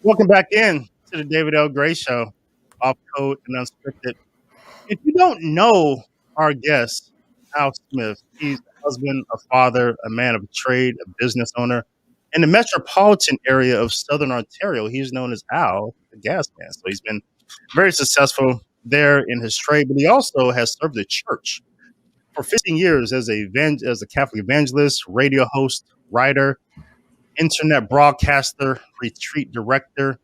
Welcome back in to the David L. Gray Show, off code and unscripted. If you don't know our guest, Al Smith, he's a husband, a father, a man of trade, a business owner. In the metropolitan area of Southern Ontario, he's known as Al, the gas man. So he's been very successful there in his trade, but he also has served the church for 15 years as a Catholic evangelist, radio host, writer, internet broadcaster, retreat director.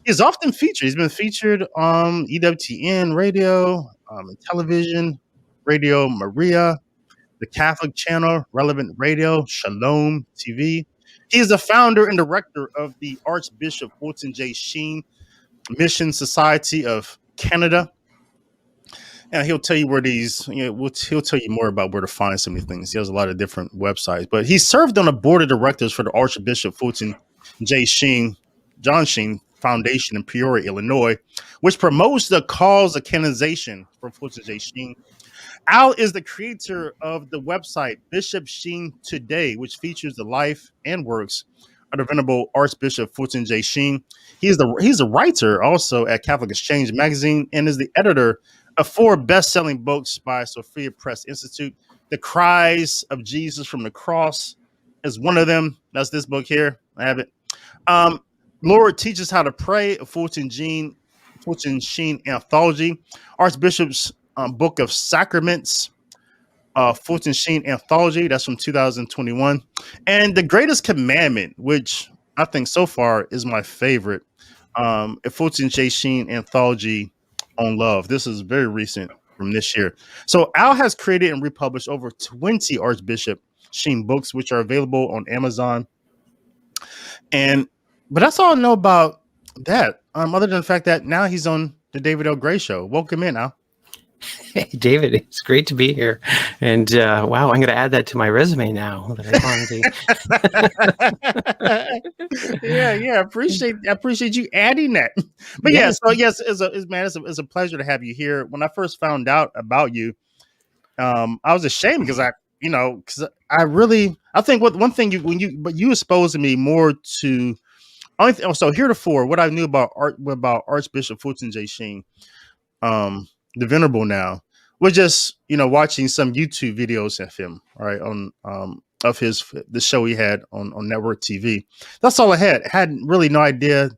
He's often featured. He's been featured on EWTN radio, and television, Radio Maria, the Catholic channel, Relevant Radio, Shalom TV. He is the founder and director of the Archbishop Fulton J. Sheen Mission Society of Canada. And he'll tell you where he'll tell you more about where to find some of these things. He has a lot of different websites, but he served on the board of directors for the Archbishop Fulton J. John Sheen Foundation in Peoria, Illinois, which promotes the cause of canonization for Fulton J. Sheen. Al is the creator of the website Bishop Sheen Today, which features the life and works of the Venerable Archbishop Fulton J. Sheen. He's a writer also at Catholic Exchange magazine and is the editor of 4 best-selling books by Sophia Press Institute. The Cries of Jesus from the Cross is one of them. That's this book here. I have it. Lord Teaches How to Pray, a Fulton Sheen anthology. Archbishop's Book of Sacraments, Fulton Sheen anthology. That's from 2021. And The Greatest Commandment, which I think so far is my favorite, a Fulton J. Sheen anthology on love. This is very recent from this year. So Al has created and republished over 20 Archbishop Sheen books, which are available on Amazon. But that's all I know about that. Other than the fact that now he's on the David L. Gray Show. Welcome in, Al. Hey, David, it's great to be here. And wow, I'm going to add that to my resume now. Yeah. I appreciate you adding that. But yes. So yes, it's a pleasure to have you here. When I first found out about you, I was ashamed because I think one thing you exposed me more to. So heretofore, what I knew about Archbishop Fulton J. Sheen, the Venerable now, was just watching some YouTube videos of him, right, on of the show he had on network TV. That's all I had. Had really no idea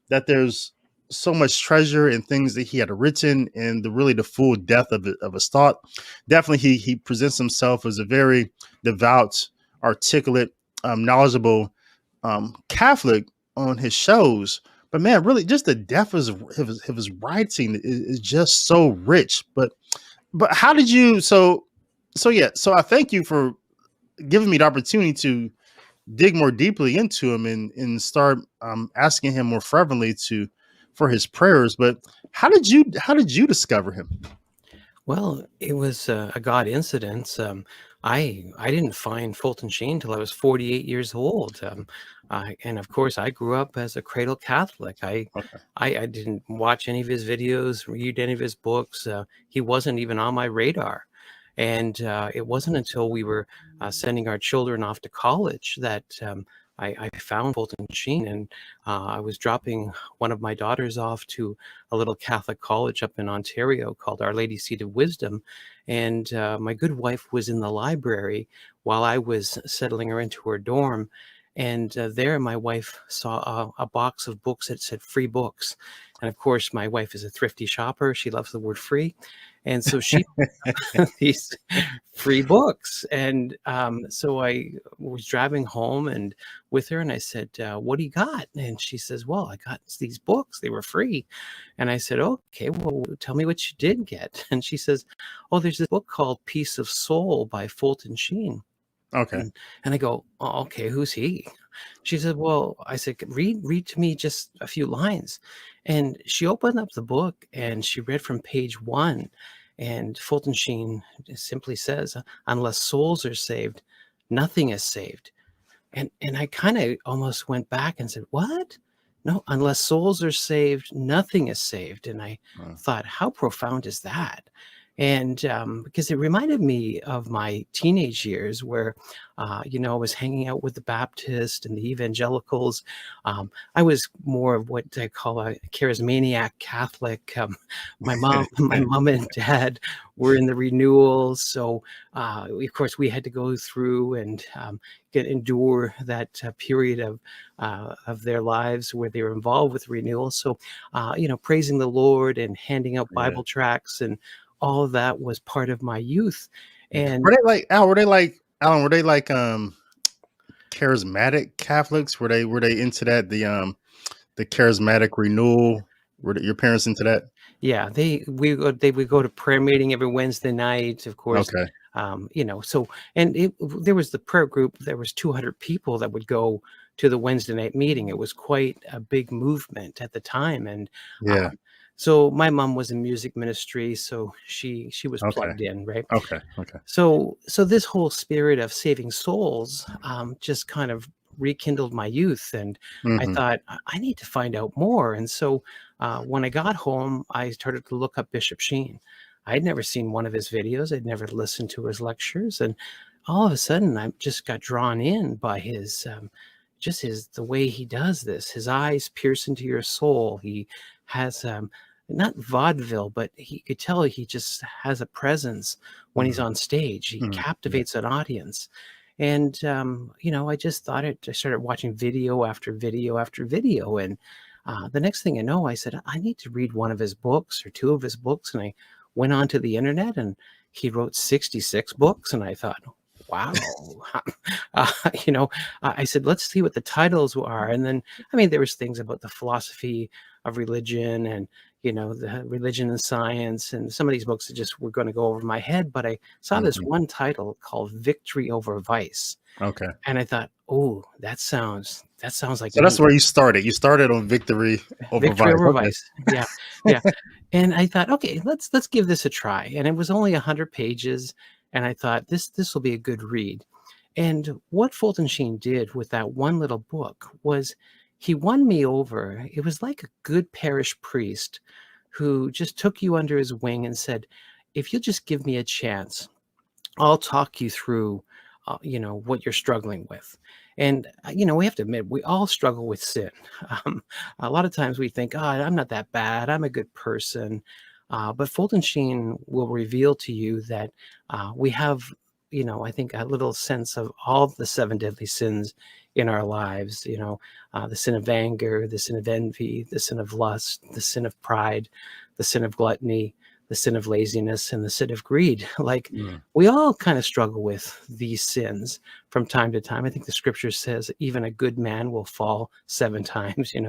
that there's so much treasure in things that he had written and the full depth of his thought. Definitely, he presents himself as a very devout, articulate, knowledgeable Catholic on his shows. But man, really, just the depth of his writing is just so rich. But how did you? So I thank you for giving me the opportunity to dig more deeply into him and start asking him more fervently for his prayers. But how did you discover him? Well, it was a God incident. I didn't find Fulton Sheen until I was 48 years old. And of course, I grew up as a cradle Catholic. I didn't watch any of his videos, read any of his books. He wasn't even on my radar. And it wasn't until we were sending our children off to college that I found Fulton Sheen, and I was dropping one of my daughters off to a little Catholic college up in Ontario called Our Lady Seat of Wisdom. And my good wife was in the library while I was settling her into her dorm. And there my wife saw a box of books that said free books. And of course, my wife is a thrifty shopper. She loves the word free. And so she these free books. And so I was driving home and with her, and I said, what do you got? And she says, well, I got these books. They were free. And I said, okay, well, tell me what you did get. And she says, oh, there's this book called Peace of Soul by Fulton Sheen. Okay. And I go, oh, okay, who's he? She said, well, I said, read to me just a few lines. And she opened up the book and she read from page 1. And Fulton Sheen simply says, unless souls are saved, nothing is saved. And I kind of almost went back and said, what? No, unless souls are saved, nothing is saved. And I thought, how profound is that? And because it reminded me of my teenage years where, I was hanging out with the Baptist and the evangelicals. I was more of what I call a charismaniac Catholic. My mom and dad were in the renewals, so of course we had to go through and endure that period of their lives where they were involved with renewal. So, praising the Lord and handing out Yeah. Bible tracts and all of that was part of my youth. Yeah. And Were they like Al? Were they like Alan? Were they like charismatic Catholics? Were they into that the charismatic renewal? Were your parents into that? yeah, they would go to prayer meeting every Wednesday night, of course. Okay. So and there was the prayer group. There was 200 people that would go to the Wednesday night meeting. It was quite a big movement at the time, and Yeah. so my mom was in music ministry, so she was Okay. plugged in, right? Okay. Okay. So this whole spirit of saving souls just kind of rekindled my youth, and I Hmm. thought I need to find out more. And so when I got home, I started to look up Bishop Sheen. I'd never seen one of his videos. I'd never listened to his lectures, and all of a sudden, I just got drawn in by his just his the way he does this. His eyes pierce into your soul. He has not vaudeville, but he could tell he just has a presence when he's Hmm. on stage. He Hmm. Yeah. captivates an audience. And, I just thought I started watching video after video after video. And the next thing I know, I said, I need to read one of his books or two of his books. And I went onto the internet and he wrote 66 books. And I thought, wow. uh, I said, let's see what the titles are. And then, there was things about the philosophy of religion and, the religion and science. And some of these books that just were going to go over my head. But I saw this Hmm. one title called Victory Over Vice. Okay. And I thought, oh, that sounds like So that's me. where you started. You started on victory over Victory vice. Over Okay. Vice. Yeah. Yeah. And I thought, okay, let's give this a try. And it was only 100 pages. And I thought this will be a good read. And what Fulton Sheen did with that one little book was he won me over. It was like a good parish priest who just took you under his wing and said, if you'll just give me a chance, I'll talk you through, what you're struggling with. And, we have to admit, we all struggle with sin. Um, a lot of times we think, oh, I'm not that bad. I'm a good person. But Fulton Sheen will reveal to you that we have, I think a little sense of all the seven deadly sins in our lives, the sin of anger, the sin of envy, the sin of lust, the sin of pride, the sin of gluttony, the sin of laziness, and the sin of greed. Like, Mm. we all kind of struggle with these sins from time to time. I think the scripture says even a good man will fall 7 times, and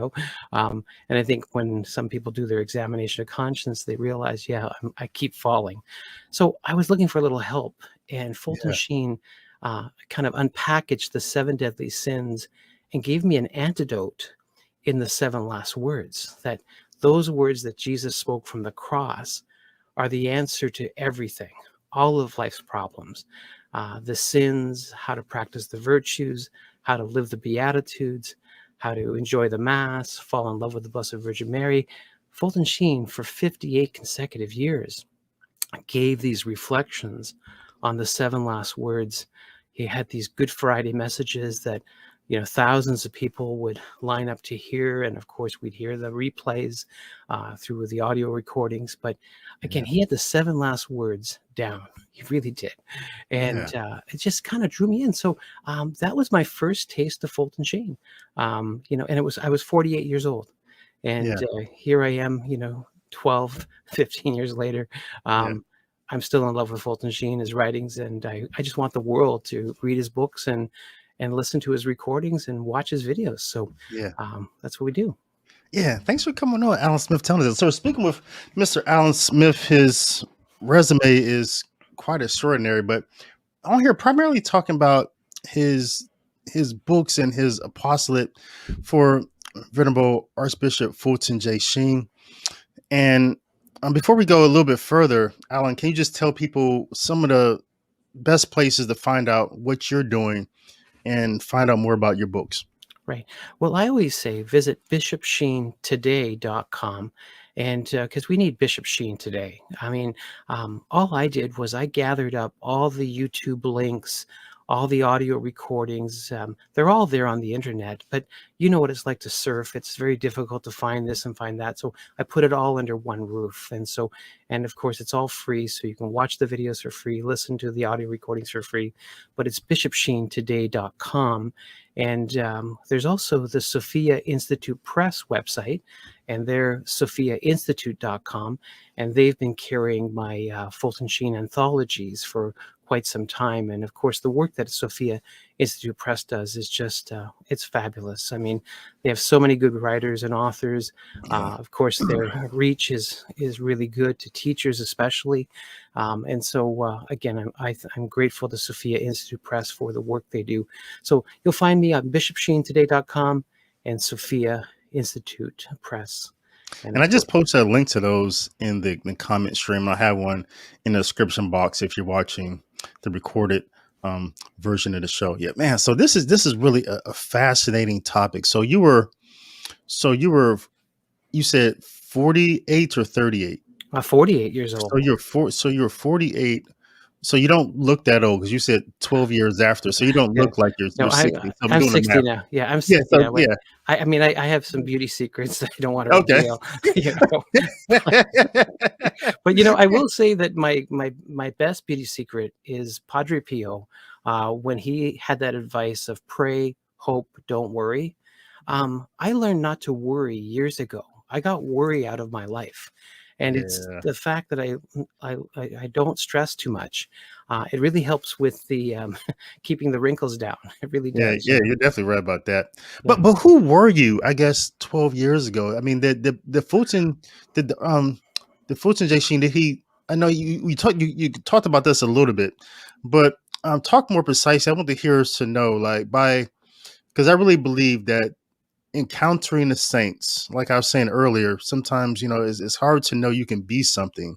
I think when some people do their examination of conscience, they realize, yeah, I keep falling. So I was looking for a little help, and Fulton Yeah. Sheen kind of unpackaged the seven deadly sins and gave me an antidote in the seven last words, that those words that Jesus spoke from the cross are the answer to everything, all of life's problems, the sins, how to practice the virtues, how to live the Beatitudes, how to enjoy the Mass, fall in love with the Blessed Virgin Mary. Fulton Sheen, for 58 consecutive years, gave these reflections on the seven last words. He had these Good Friday messages that, thousands of people would line up to hear. And of course, we'd hear the replays through the audio recordings. But again, Yeah. he had the seven last words down. He really did. Yeah. And it just kind of drew me in. So that was my first taste of Fulton Sheen. And I was 48 years old. Yeah. And here I am, 12, 15 years later. Yeah. Um, I'm still in love with Fulton Sheen, his writings, and I just want the world to read his books and listen to his recordings and watch his videos. So Yeah. that's what we do. Yeah. Thanks for coming on, Alan Smith, telling us. So speaking with Mr. Alan Smith, his resume is quite extraordinary, but on here primarily talking about his his books and his apostolate for Venerable Archbishop Fulton J. Sheen. And before we go a little bit further, Alan, can you just tell people some of the best places to find out what you're doing and find out more about your books? Right. Well, I always say visit bishopsheentoday.com. And because we need Bishop Sheen today. I mean, all I did was I gathered up all the YouTube links, all the audio recordings. They're all there on the internet, but you know what it's like to surf. It's very difficult to find this and find that. So I put it all under one roof. And of course, it's all free. So you can watch the videos for free, listen to the audio recordings for free. But it's bishopsheentoday.com. And there's also the Sophia Institute Press website, and they're sophiainstitute.com. And they've been carrying my Fulton Sheen anthologies for quite some time. And of course, the work that Sophia Institute Press does is just, it's fabulous. I mean, they have so many good writers and authors. Of course, their reach is really good to teachers, especially. And so, again, I'm grateful to Sophia Institute Press for the work they do. So you'll find me on bishopsheentoday.com and Sophia Institute Press. And I just posted a link to those in the comment stream. I have one in the description box if you're watching the recorded version of the show. Yeah, man. So this is really a fascinating topic. You said 48 or 38? 48 years old. So you're 48. So you don't look that old, because you said 12 years after. So you don't look like you're 60. So I'm 60 now. Yeah, I'm 60 now. Yeah. I mean, I have some beauty secrets that I don't want to reveal. You know? But I will say that my best beauty secret is Padre Pio, when he had that advice of pray, hope, don't worry. I learned not to worry years ago. I got worry out of my life. And it's the fact that I don't stress too much. It really helps with the keeping the wrinkles down. It really does. Yeah, you're definitely right about that. But who were you, I guess, 12 years ago? I mean, the Fulton, the Fulton J. Sheen, did he? I know you talked about this a little bit, but talk more precisely. I want the hearers to know, because I really believe that encountering the saints, like I was saying earlier, sometimes it's hard to know you can be something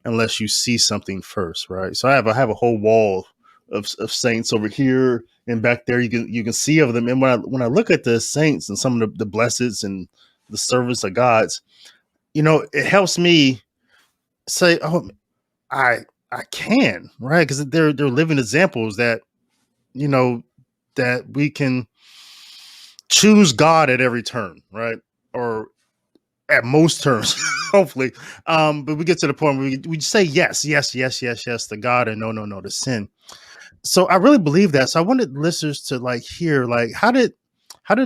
unless you see something first, right? So I have a whole wall of saints over here and back there. You can see of them, and when I look at the saints and some of the blesseds and the servants of God's, it helps me say, oh, I can, right? Because they're living examples that that we can choose God at every turn, right? Or at most turns, hopefully. But we get to the point where we say yes to God, and no to sin. So I really believe that. So I wanted listeners to hear, how did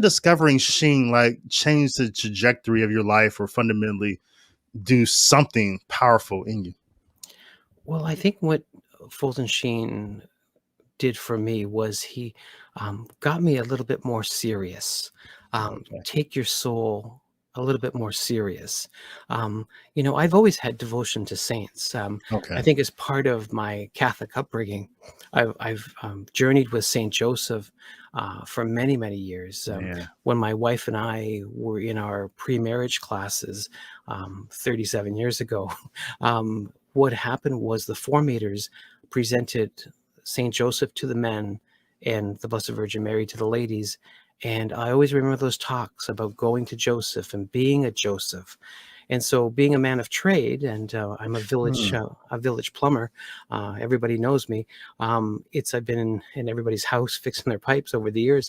discovering Sheen change the trajectory of your life, or fundamentally do something powerful in you? Well, I think what Fulton Sheen did for me was he got me a little bit more serious. Take your soul a little bit more serious. I've always had devotion to saints. I think as part of my Catholic upbringing, I've journeyed with Saint Joseph for many, many years. When my wife and I were in our pre-marriage classes 37 years ago, what happened was the formators presented Saint Joseph to the men and the Blessed Virgin Mary to the ladies. And I always remember those talks about going to Joseph and being a Joseph. And so, being a man of trade, and I'm a village plumber. Everybody knows me. I've been in everybody's house fixing their pipes over the years.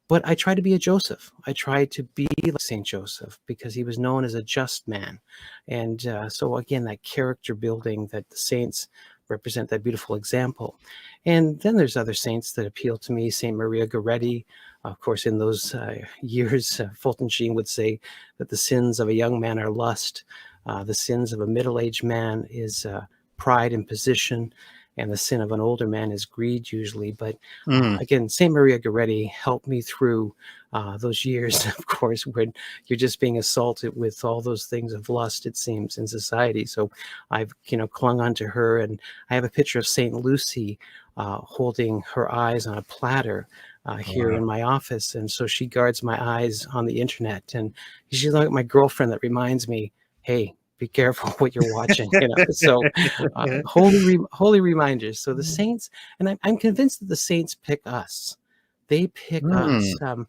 But I try to be a Joseph. I try to be like Saint Joseph, because he was known as a just man. And so again, that character building, that the saints represent that beautiful example. And then there's other saints that appeal to me. Saint Maria Goretti. Of course, in those years, Fulton Sheen would say that the sins of a young man are lust. The sins of a middle-aged man is pride and position. And the sin of an older man is greed, usually. But again, Saint Maria Goretti helped me through those years, of course, when you're just being assaulted with all those things of lust, it seems, in society. So I've, clung on to her. And I have a picture of Saint Lucy holding her eyes on a platter here in my office. And so she guards my eyes on the internet. And she's like my girlfriend that reminds me, hey, be careful what you're watching. So holy reminders. So the saints, and I'm convinced that the saints pick us. They pick us. And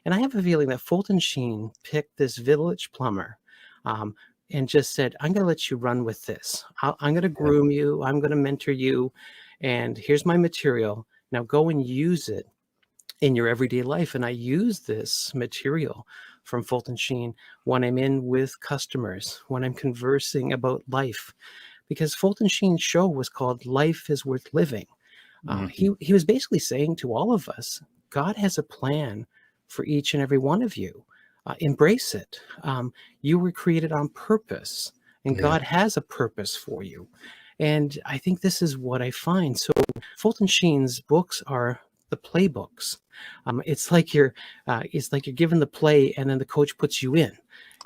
I have a feeling that Fulton Sheen picked this village plumber and just said, I'm going to let you run with this. I'm going to Yeah. groom you. I'm going to mentor you. And here's my material. Now go and use it in your everyday life. And I use this material from Fulton Sheen when I'm in with customers, when I'm conversing about life, because Fulton Sheen's show was called Life is Worth Living. Mhm. He was basically saying to all of us, God has a plan for each and every one of you. Embrace it. You were created on purpose, and Yeah. God has a purpose for you. And I think this is what I find. So Fulton Sheen's books are the playbooks. It's like you're given the play, and then the coach puts you in,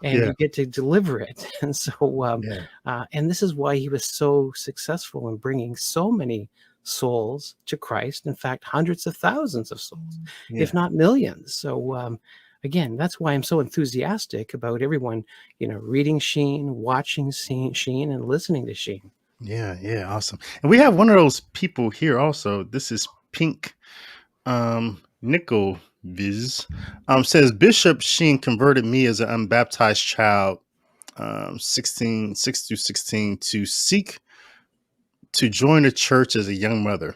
and Yeah. you get to deliver it. And so, Yeah. and this is why he was so successful in bringing so many souls to Christ. In fact, hundreds of thousands of souls, if Yeah. not millions. So, again, that's why I'm so enthusiastic about everyone, reading Sheen, watching Sheen, and listening to Sheen. Yeah. Yeah. Awesome. And we have one of those people here also. This is Pink Nickel Viz. Says Bishop Sheen converted me as an unbaptized child, 6 through 16, to seek to join the church as a young mother.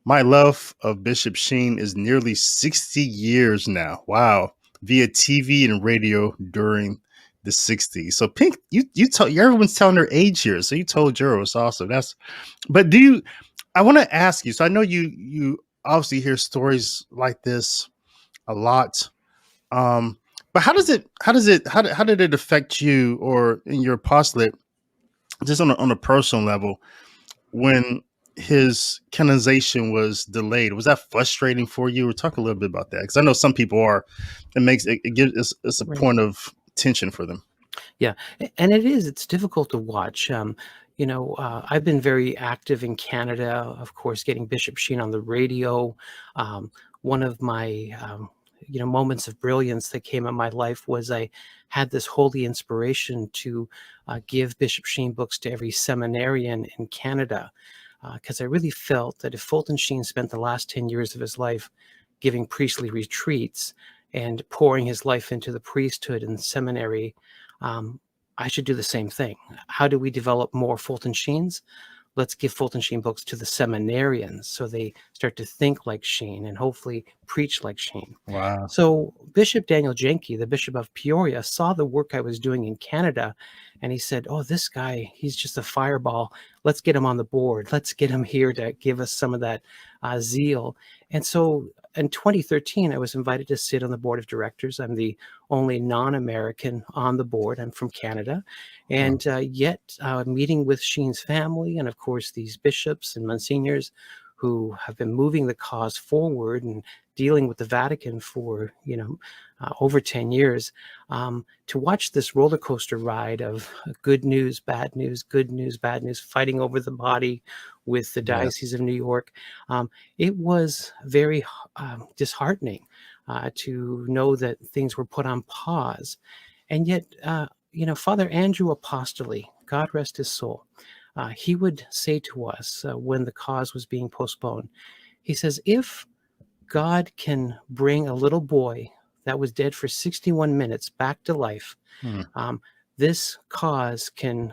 My love of Bishop Sheen is nearly 60 years now. Wow. Via TV and radio during the 60s. So Pink, you told everyone's telling their age here. So you told Jero. It's awesome. But I want to ask you, so I know you obviously hear stories like this a lot. Um, but how did it affect you or in your apostolate, just on a personal level, when his canonization was delayed? Was that frustrating for you? Or talk a little bit about that, because I know some people are. It gives it's a Right. point of tension for them. Yeah, and it's difficult to watch. I've been very active in Canada, of course, getting Bishop Sheen on the radio. One of my, moments of brilliance that came in my life was I had this holy inspiration to give Bishop Sheen books to every seminarian in Canada, because I really felt that if Fulton Sheen spent the last 10 years of his life giving priestly retreats and pouring his life into the priesthood and seminary, um, I should do the same thing. How do we develop more Fulton Sheens? Let's give Fulton Sheen books to the seminarians so they start to think like Sheen and hopefully preach like Sheen. Wow. So Bishop Daniel Jenke, the Bishop of Peoria, saw the work I was doing in Canada, and he said, oh, this guy, he's just a fireball. Let's get him on the board. Let's get him here to give us some of that zeal. And so in 2013, I was invited to sit on the board of directors. I'm the only non-American on the board. I'm from Canada. Wow. And yet meeting with Sheen's family and, of course, these bishops and monsignors who have been moving the cause forward and dealing with the Vatican for, over 10 years, to watch this roller coaster ride of good news, bad news, good news, bad news, fighting over the body with the Yeah. Diocese of New York. It was very disheartening to know that things were put on pause. And yet, Father Andrew Apostoli, God rest his soul, he would say to us when the cause was being postponed, he says, if God can bring a little boy that was dead for 61 minutes back to life, Hmm. um, this cause can,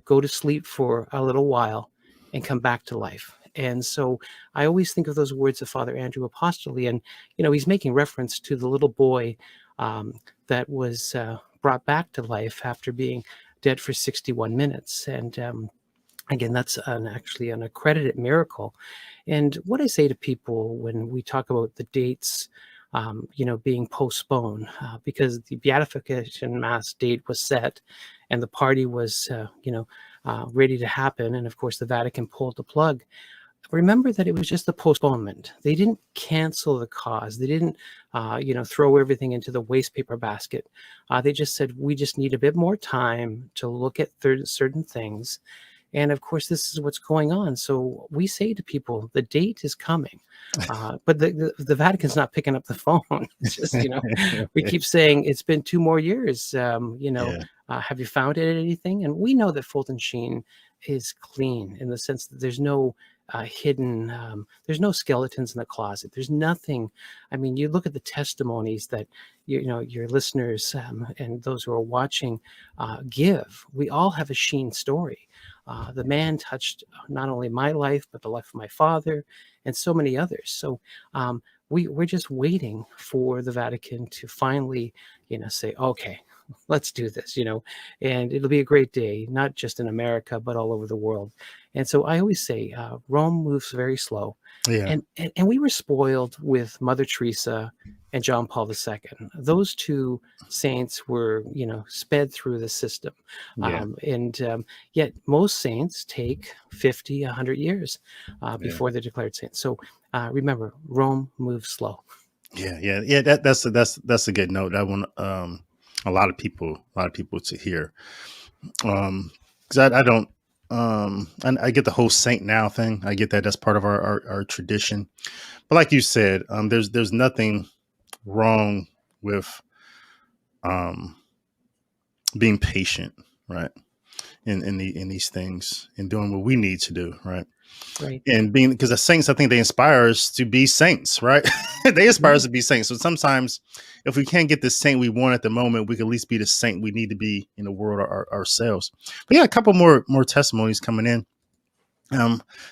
go to sleep for a little while and come back to life. And so I always think of those words of Father Andrew Apostoli, and, he's making reference to the little boy that was brought back to life after being dead for 61 minutes. And again, that's actually an accredited miracle. And what I say to people when we talk about the dates, being postponed, because the beatification mass date was set and the party was, ready to happen. And of course, the Vatican pulled the plug. Remember that it was just a postponement. They didn't cancel the cause. They didn't, throw everything into the waste paper basket. They just said, we just need a bit more time to look at certain things. And of course, this is what's going on. So we say to people, the date is coming, but the Vatican's not picking up the phone. It's just, we keep saying it's been 2 more years. Yeah. Have you found it anything? And we know that Fulton Sheen is clean in the sense that there's no hidden. There's no skeletons in the closet. There's nothing. I mean, you look at the testimonies that your listeners and those who are watching give. We all have a Sheen story. The man touched not only my life, but the life of my father and so many others. So we're just waiting for the Vatican to finally, say, okay, let's do this, and it'll be a great day, not just in America, but all over the world. And so I always say, Rome moves very slow. Yeah. And we were spoiled with Mother Teresa and John Paul II. Those two saints were, sped through the system. Yeah. Yet most saints take 50, 100 years Yeah. before they're declared saints. So remember, Rome moves slow. Yeah. That's a good note. I want a lot of people to hear. Because I don't. And I get the whole saint now thing. I get that. That's part of our tradition. But like you said, there's nothing wrong with being patient, right? In these things and doing what we need to do, right? Right. And being, because the saints, I think they inspire us to be saints, right? They inspire us to be saints. So sometimes if we can't get the saint we want at the moment, we can at least be the saint we need to be in the world ourselves. But yeah, a couple more testimonies coming in.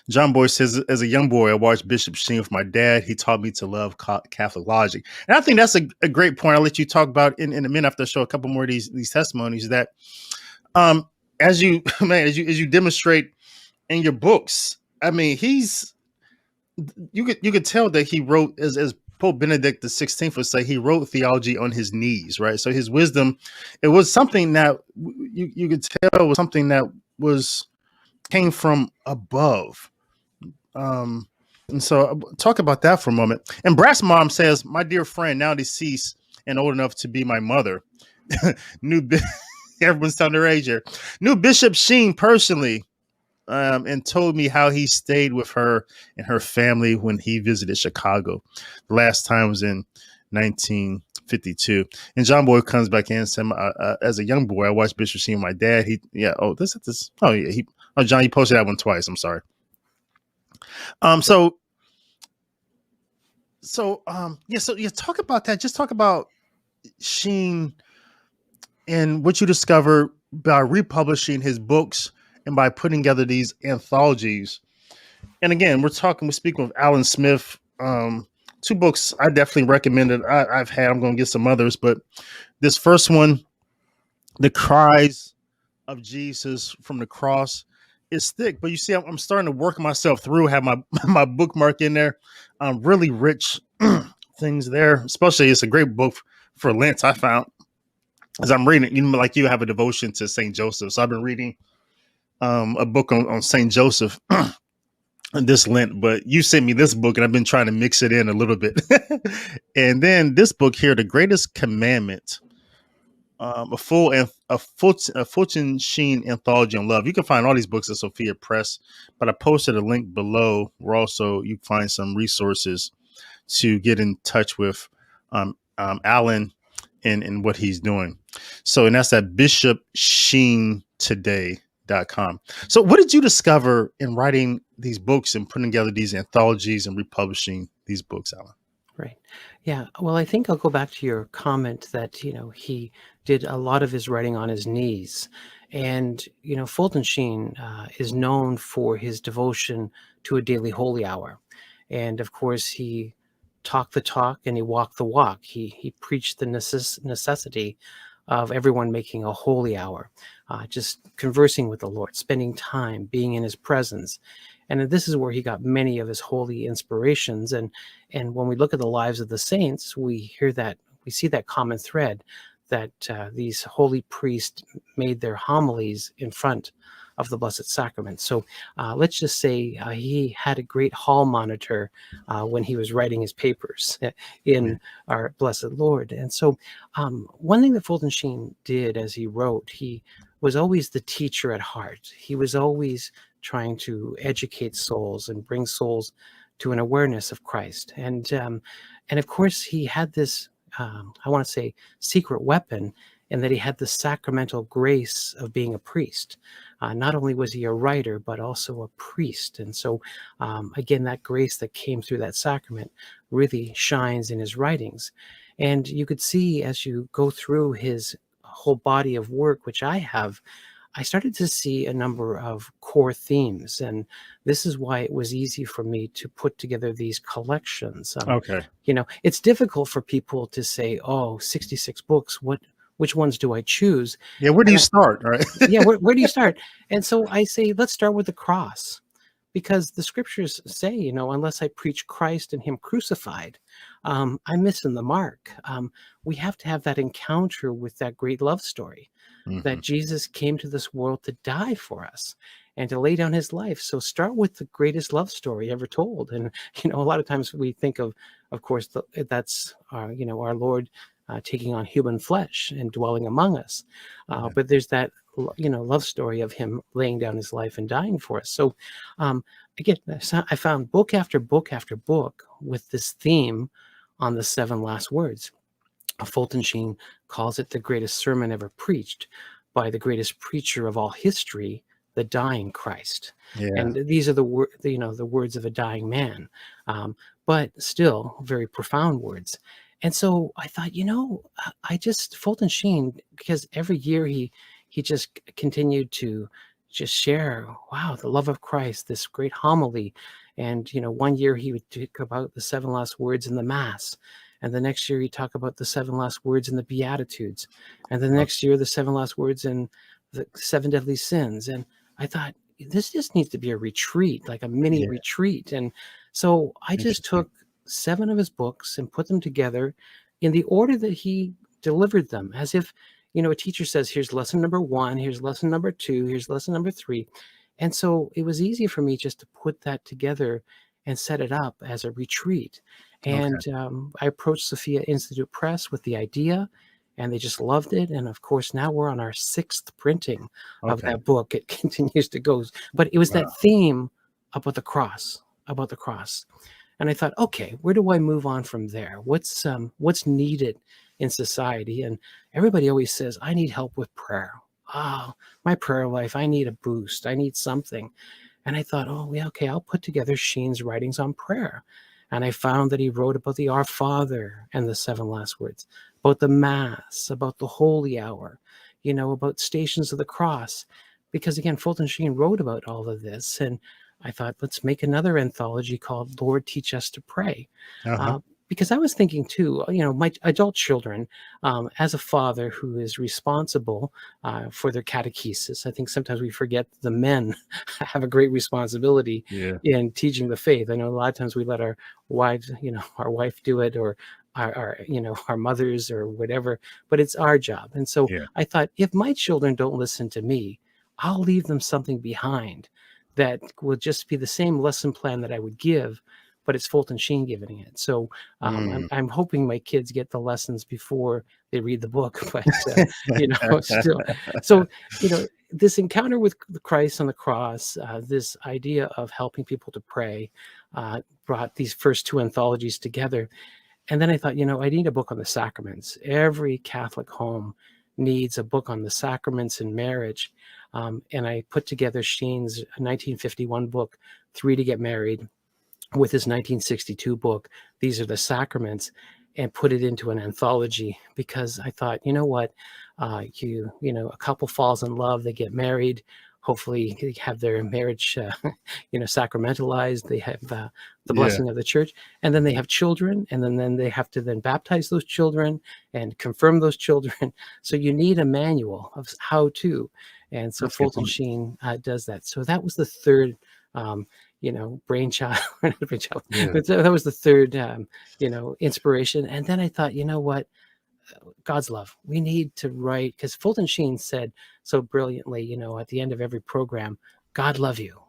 John Boy says, as a young boy, I watched Bishop Sheen with my dad. He taught me to love Catholic logic. And I think that's a great point. I'll let you talk about in a minute after I show a couple more of these testimonies that, as you demonstrate in your books, I mean, you could tell that he wrote, as Pope Benedict XVI would say, he wrote theology on his knees, right? So his wisdom, it was something that you could tell was something that came from above. And so talk about that for a moment. And Brass Mom says, my dear friend, now deceased and old enough to be my mother, everyone's telling their age here, knew Bishop Sheen personally. And told me how he stayed with her and her family when he visited Chicago. The last time was in 1952. And John Boy comes back in and said, as a young boy, I watched Bishop Sheen with my dad. John, you posted that one twice. I'm sorry. Talk about that. Just talk about Sheen and what you discovered by republishing his books and by putting together these anthologies. And again, we're speaking with Alan Smith. Two books I definitely recommended. I'm going to get some others, but this first one, The Cries of Jesus from the Cross, is thick. But you see, I'm starting to work myself through, have my bookmark in there. Really rich things there. Especially, it's a great book for Lent, I found. As I'm reading, like you have a devotion to St. Joseph. So I've been reading a book on St. Joseph this Lent, but you sent me this book and I've been trying to mix it in a little bit. And then this book here, The Greatest Commandment, a Fulton Sheen anthology on love. You can find all these books at Sophia Press, but I posted a link below where also you find some resources to get in touch with Alan and what he's doing. So, and that's at bishopsheentoday.com. So what did you discover in writing these books and putting together these anthologies and republishing these books, Alan? Right. Yeah. Well, I think I'll go back to your comment that, he did a lot of his writing on his knees. And, Fulton Sheen is known for his devotion to a daily holy hour. And of course, he talked the talk and he walked the walk. He preached the necessity of everyone making a holy hour, just conversing with the Lord, spending time, being in his presence. And this is where he got many of his holy inspirations. And when we look at the lives of the saints, we see that common thread that these holy priests made their homilies in front of the Blessed Sacrament. So let's just say he had a great hall monitor when he was writing his papers in our Blessed Lord. And so one thing that Fulton Sheen did as he wrote, he was always the teacher at heart. He was always trying to educate souls and bring souls to an awareness of Christ. And of course, he had this, I want to say, secret weapon, in that he had the sacramental grace of being a priest. Not only was he a writer, but also a priest. And so, again, that grace that came through that sacrament really shines in his writings. And you could see as you go through his whole body of work, which I have, I started to see a number of core themes. And this is why it was easy for me to put together these collections. Okay. It's difficult for people to say, oh, 66 books, which ones do I choose? Yeah. Where do And you start? Right. yeah, where do you start? And so I say, let's start with the cross, because the scriptures say, unless I preach Christ and him crucified, I'm missing the mark. We have to have that encounter with that great love story, that Hmm. Jesus came to this world to die for us and to lay down his life. So start with the greatest love story ever told. And, a lot of times we think of course, that's our Lord taking on human flesh and dwelling among us. Yeah. But there's that, love story of him laying down his life and dying for us. So, again, I found book after book after book with this theme on the 7 last words. Fulton Sheen calls it the greatest sermon ever preached by the greatest preacher of all history, the dying Christ. Yeah. And these are the words of a dying man, but still very profound words. And so I thought, I just Fulton Sheen, because every year he just continued to just share, wow, the love of Christ, this great homily. And one year he would talk about the 7 last words in the Mass. And the next year, he talk about the 7 last words in the Beatitudes. And the Oh, next year, the 7 last words in the 7 deadly sins. And I thought, this just needs to be a retreat, like a mini yeah. retreat. And so I just Interesting. took 7 of his books and put them together in the order that he delivered them, as if, a teacher says, here's lesson number 1, here's lesson number 2, here's lesson number 3. And so it was easy for me just to put that together and set it up as a retreat. Okay. And I approached Sophia Institute Press with the idea, and they just loved it. And of course, now we're on our 6th printing of Okay. that book. It continues to go. But it was that Wow. theme about the cross. And I thought, okay, where do I move on from there? What's needed in society? And everybody always says, I need help with prayer. Oh, my prayer life, I need a boost. I need something. And I thought, oh, yeah, okay, I'll put together Sheen's writings on prayer. And I found that he wrote about the Our Father and the 7 last words, about the Mass, about the Holy Hour, about Stations of the Cross. Because again, Fulton Sheen wrote about all of this. And I thought, let's make another anthology called Lord, Teach Us to Pray. Uh-huh. Because I was thinking too, my adult children, as a father who is responsible for their catechesis, I think sometimes we forget the men have a great responsibility Yeah. in teaching the faith. I know a lot of times we let our wives, our wife do it, or our mothers or whatever, but it's our job. And so Yeah. I thought, if my children don't listen to me, I'll leave them something behind that will just be the same lesson plan that I would give, but it's Fulton Sheen giving it. So Mm. I'm hoping my kids get the lessons before they read the book, but still. So this encounter with Christ on the cross, this idea of helping people to pray, brought these first 2 anthologies together. And then I thought, I need a book on the sacraments. Every Catholic home needs a book on the sacraments and marriage. And I put together Sheen's 1951 book, 3 to Get Married, with his 1962 book, These Are the Sacraments, and put it into an anthology, because I thought, you know what, a couple falls in love, they get married, hopefully they have their marriage, sacramentalized, they have the Yeah. blessing of the church, and then they have children, and then they have to then baptize those children and confirm those children. So you need a manual of how to, and so That's a good Fulton point. Sheen does that. So that was the third brainchild, not brainchild, Yeah. but that was the third, inspiration. And then I thought, you know what, God's love, we need to write, because Fulton Sheen said so brilliantly, at the end of every program, God love you,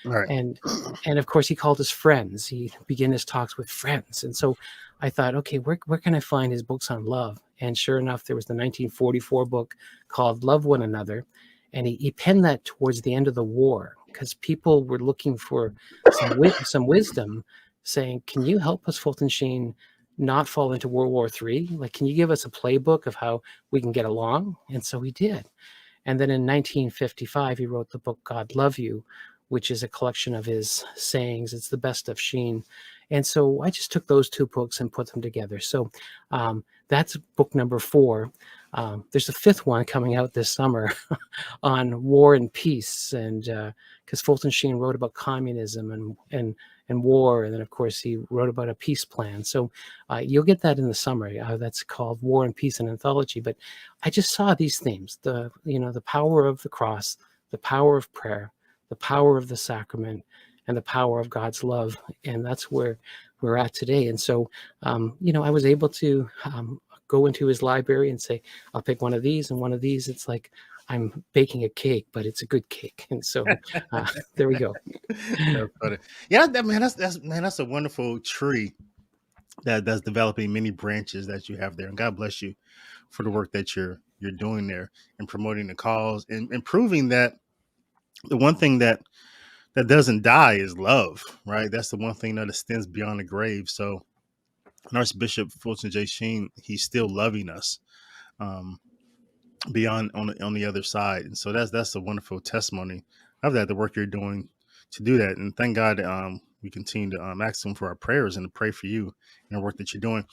Right. and of course he called us friends. He began his talks with friends. And so I thought, okay, where can I find his books on love? And sure enough, there was the 1944 book called Love One Another. And he penned that towards the end of the war, because people were looking for some wisdom, saying, can you help us, Fulton Sheen, not fall into World War III? Like, can you give us a playbook of how we can get along? And so he did. And then in 1955, he wrote the book God Love You, which is a collection of his sayings. It's the best of Sheen. And so I just took those two books and put them together. So that's book number 4. There's a 5th one coming out this summer on war and peace, and because Fulton Sheen wrote about communism and war, and then of course he wrote about a peace plan. So you'll get that in the summer. That's called War and Peace, an anthology. But I just saw these themes: the power of the cross, the power of prayer, the power of the sacrament, and the power of God's love, and that's where we're at today. And so I was able to go into his library and say, I'll pick one of these and one of these. It's like I'm baking a cake, but it's a good cake. And so there we go. That's funny. Yeah, that's a wonderful tree that's developing many branches that you have there. And God bless you for the work that you're doing there and promoting the cause and proving that the one thing that doesn't die is love, right? That's the one thing that extends beyond the grave. So Archbishop Fulton J. Sheen, he's still loving us. Beyond on the other side, and so that's a wonderful testimony of that, the work you're doing to do that. And thank God we continue to ask him for our prayers and to pray for you and the work that you're doing.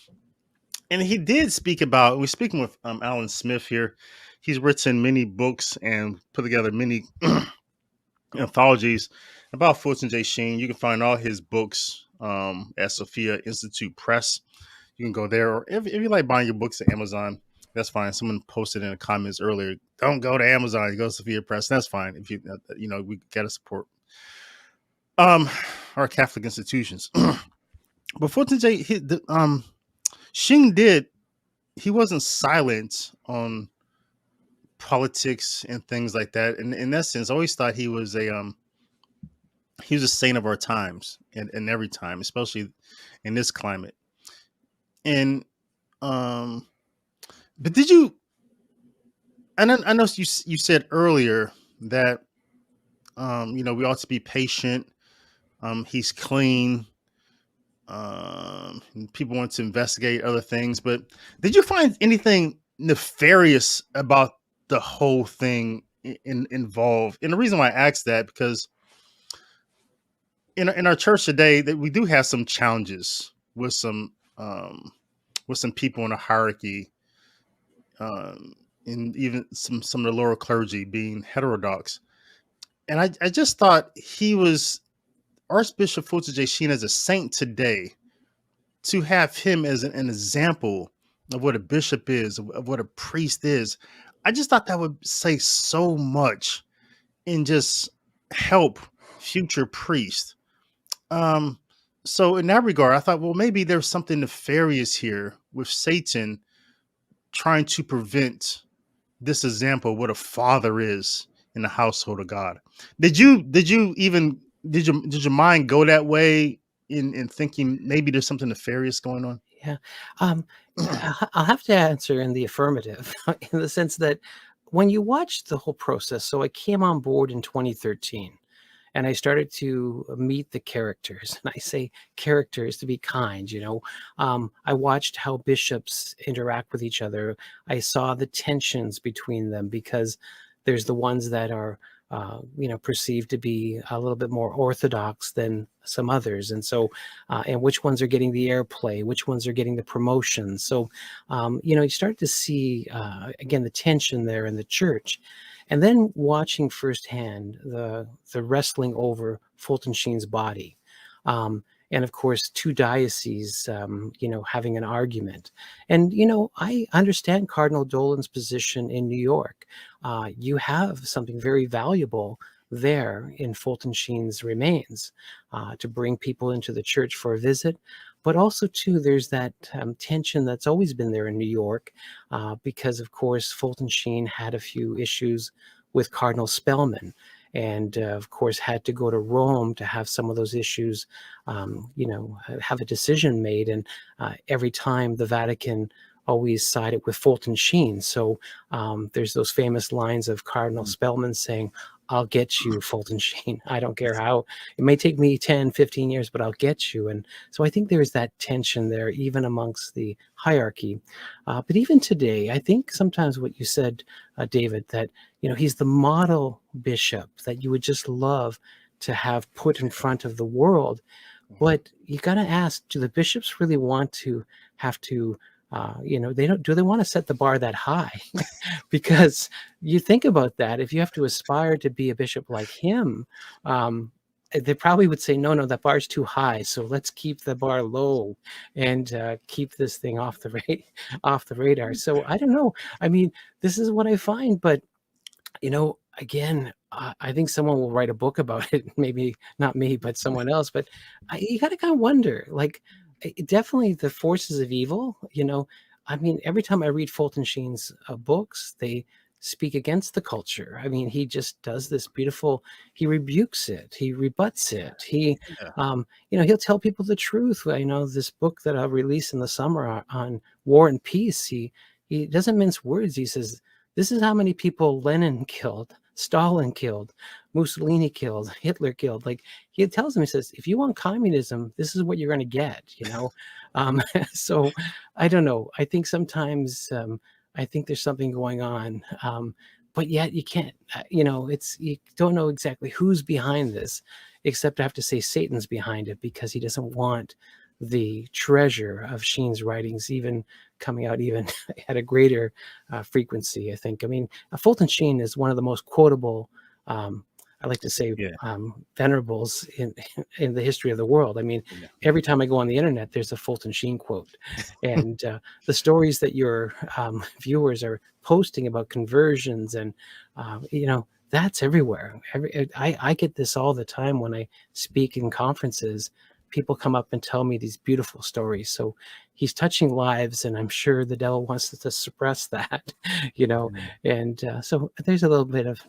And he did speak about, we're speaking with Alan Smith here. He's written many books and put together many anthologies about Fulton J. Sheen. You can find all his books at Sophia Institute Press. You can go there, or if you like buying your books at Amazon, that's fine. Someone posted in the comments earlier, don't go to Amazon, you go to Sophia Press. That's fine. If you we got to support our Catholic institutions. But Fulton J, Sheen he wasn't silent on politics and things like that. And in that sense, I always thought he was a saint of our times and every time, especially in this climate. And but did you? I know you said earlier that we ought to be patient. He's clean. People want to investigate other things, but did you find anything nefarious about the whole thing involved? And the reason why I asked that, because in our church today, that we do have some challenges with some people in the hierarchy. And even some of the lower clergy being heterodox. And I just thought he was Archbishop Fulton J. Sheen as a saint today, to have him as an example of what a bishop is, of what a priest is. I just thought that would say so much and just help future priests. So in that regard, I thought, well, maybe there's something nefarious here with Satan trying to prevent this example of what a father is in the household of God. Did your mind go that way in thinking maybe there's something nefarious going on? Yeah. I'll have to answer in the affirmative in the sense that when you watch the whole process, so I came on board in 2013 and I started to meet the characters, and I say characters to be kind. I watched how bishops interact with each other. I saw the tensions between them, because there's the ones that are perceived to be a little bit more orthodox than some others, and so and which ones are getting the airplay, which ones are getting the promotion. So you start to see again the tension there in the church. And then watching firsthand the wrestling over Fulton Sheen's body, and of course 2 dioceses, having an argument. And I understand Cardinal Dolan's position in New York. You have something very valuable there in Fulton Sheen's remains, to bring people into the church for a visit. But also, too, there's that tension that's always been there in New York, because, of course, Fulton Sheen had a few issues with Cardinal Spellman, and, of course, had to go to Rome to have some of those issues, have a decision made. And every time the Vatican always sided with Fulton Sheen. So there's those famous lines of Cardinal Spellman saying, I'll get you, Fulton Sheen. I don't care how. It may take me 10, 15 years, but I'll get you. And so I think there's that tension there, even amongst the hierarchy. But even today, I think sometimes what you said, David, that, he's the model bishop that you would just love to have put in front of the world. But you got to ask, do the bishops really want to have to, do they want to set the bar that high? Because you think about that, if you have to aspire to be a bishop like him, they probably would say, no, that bar's too high. So let's keep the bar low and keep this thing off the radar. So I don't know. I mean, this is what I find, but again, I think someone will write a book about it. Maybe not me, but someone else. But you got to kind of wonder, like, definitely the forces of evil. I mean, every time I read Fulton Sheen's books, they speak against the culture. I mean, he just does this beautiful. He rebukes it. He rebuts it. Yeah. He'll tell people the truth. This book that I'll release in the summer on war and peace. He doesn't mince words. He says, this is how many people Lenin killed, Stalin killed, Mussolini killed, Hitler killed. Like, he tells them, he says, if you want communism, this is what you're going to get, So I don't know. I think sometimes I think there's something going on, but yet you can't, you don't know exactly who's behind this, except I have to say Satan's behind it, because he doesn't want the treasure of Sheen's writings even coming out even at a greater frequency, I think. I mean, Fulton Sheen is one of the most quotable, I like to say, Yeah. venerables in the history of the world. I mean, Yeah. every time I go on the internet, there's a Fulton Sheen quote. And the stories that your viewers are posting about conversions and, that's everywhere. I get this all the time when I speak in conferences. People come up and tell me these beautiful stories. So he's touching lives, and I'm sure the devil wants to suppress that, And so there's a little bit of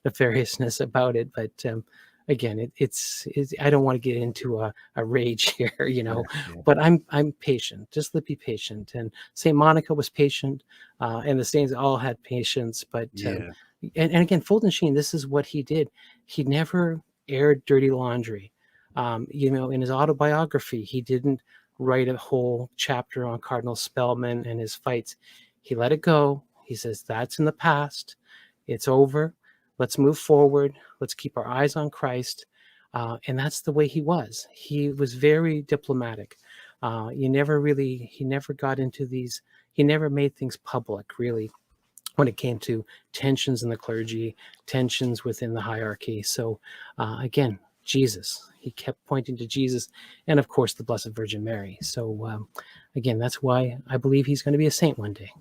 nefariousness about it. But again, it's I don't want to get into a rage here, Yeah. Yeah. But I'm patient. Just be patient. And Saint Monica was patient, and the saints all had patience. But Yeah. and again, Fulton Sheen, this is what he did. He never aired dirty laundry. In his autobiography, he didn't write a whole chapter on Cardinal Spellman and his fights. He let it go. He says, that's in the past. It's over. Let's move forward. Let's keep our eyes on Christ. And that's the way he was. He was very diplomatic. He never got into these, he never made things public, really, when it came to tensions in the clergy, tensions within the hierarchy. So again, Jesus, he kept pointing to Jesus, and of course the Blessed Virgin Mary. So again, that's why I believe he's going to be a saint one day.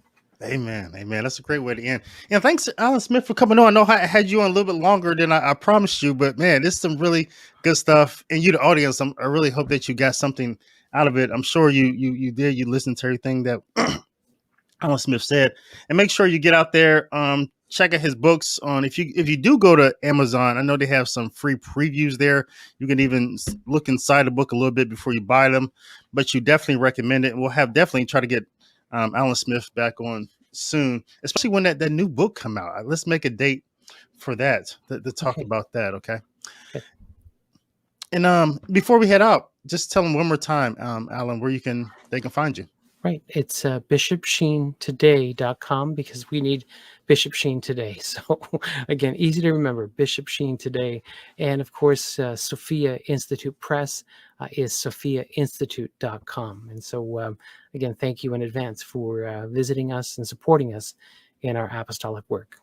Amen. Amen. That's a great way to end. And thanks, Alan Smith, for coming on. I know I had you on a little bit longer than I promised you, but man, this is some really good stuff. And you, the audience, I really hope that you got something out of it. I'm sure you did. You listened to everything that Alan Smith said, and make sure you get out there. Check out his books on. If you do go to Amazon, I know they have some free previews there. You can even look inside the book a little bit before you buy them, but you definitely recommend it. And we'll have definitely try to get Alan Smith back on soon, especially when that new book come out. Let's make a date for that to talk Okay. about that. Okay. Okay. And before we head out, just tell them one more time, Alan, where they can find you. Right. It's bishopsheentoday.com, because we need Bishop Sheen today. So again, easy to remember, Bishop Sheen today. And of course, Sophia Institute Press is sophiainstitute.com. And so again, thank you in advance for visiting us and supporting us in our apostolic work.